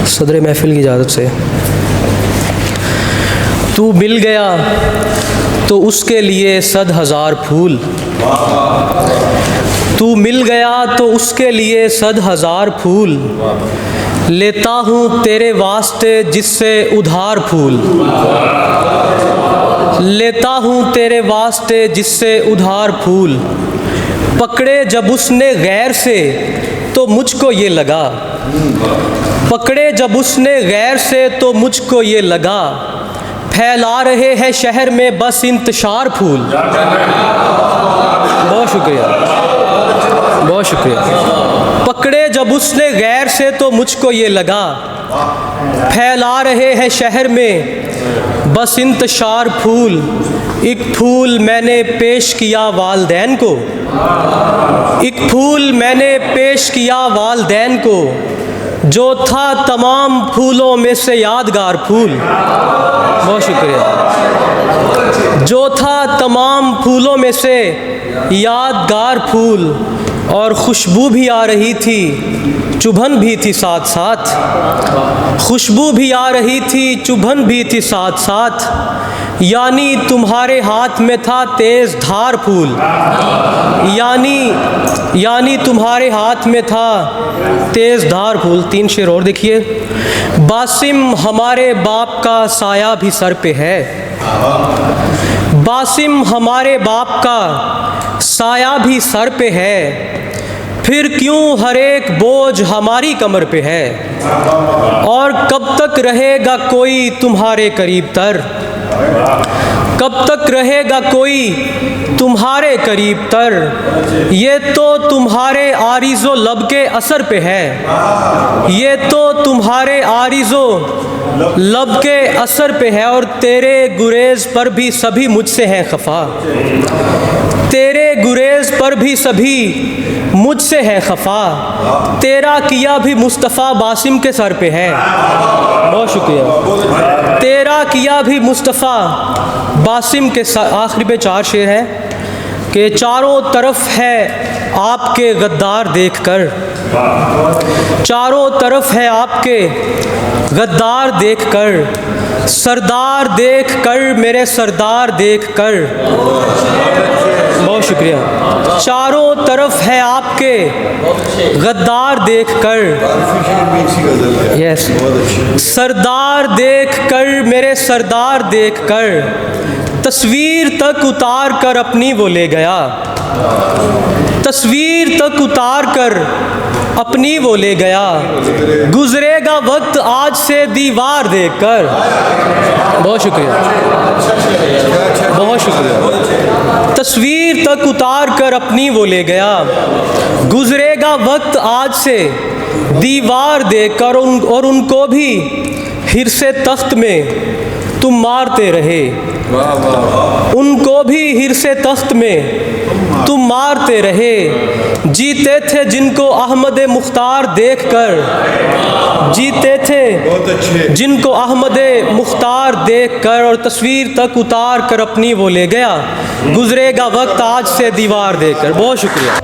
सदर महफिल की इजाज़त से। तू मिल गया तो उसके लिए 100,000 फूल, तू मिल गया तो उसके लिए 100,000 फूल, लेता हूँ तेरे वास्ते जिससे उधार फूल, लेता हूँ तेरे वास्ते जिससे उधार फूल। पकड़े जब उसने गैर से तो मुझको ये लगा, पकड़े जब उसने गैर से तो मुझको ये लगा, फैला रहे हैं शहर में बस इंतशार फूल। बहुत शुक्रिया, बहुत शुक्रिया। पकड़े जब उसने गैर से तो मुझको ये लगा, फैला रहे हैं शहर में बस इंतशार फूल। एक फूल मैंने पेश किया वालदैन को, एक फूल मैंने पेश किया वालदैन को, जो था तमाम फूलों में से यादगार फूल। बहुत शुक्रिया। जो था तमाम फूलों में से यादगार फूल, और खुशबू भी आ रही थी, चुभन भी थी साथ साथ, खुशबू भी आ रही थी, चुभन भी थी साथ साथ। यानी तुम्हारे हाथ में था तेज़ धार फूल, यानी तुम्हारे हाथ में था तेज़ धार फूल। 3 शेर और देखिए। बासिम हमारे बाप का साया भी सर पे है, बासिम हमारे बाप का साया भी सर पे है, फिर क्यों हर एक बोझ हमारी कमर पे है। और कब तक रहेगा कोई तुम्हारे करीब तर, कब तक रहेगा कोई तुम्हारे करीब तर, ये तो तुम्हारे आरिज़ो लब के असर पे है, ये तो तुम्हारे आरिज़ो लब के असर पे है। और तेरे गुरेज पर भी सभी मुझसे हैं खफा, तेरे गुरेज पर भी सभी मुझसे है खफा, तेरा किया भी मुस्तफ़ा बासिम के सर पे है। बहुत शुक्रिया। तेरा किया भी मुस्तफ़ा बासिम के सर। आखिरी पे 4 शेर हैं कि चारों तरफ है आपके गद्दार देखकर, चारों तरफ है आपके गद्दार देखकर, सरदार देखकर मेरे सरदार देखकर। बहुत शुक्रिया। चारों तरफ है आपके गद्दार देखकर, यस, सरदार देखकर मेरे सरदार देखकर, तस्वीर तक उतार कर अपनी वो ले गया, तस्वीर तक उतार कर अपनी वो ले गया, गुजरेगा वक्त आज से दीवार देखकर। बहुत शुक्रिया, बहुत शुक्रिया। तस्वीर तक उतार कर अपनी वो ले गया, गुजरेगा वक्त आज से दीवार देखकर। और उनको भी हिरसे तख्त में तुम मारते रहे, उनको भी हिरसे तख्त में तुम मारते रहे। जीते थे जिनको अहमद मुख्तार देखकर, जीते थे जिनको अहमद मुख्तार देखकर, और तस्वीर तक उतार कर अपनी वो ले गया, गुजरेगा वक्त आज से दीवार देखकर। बहुत शुक्रिया।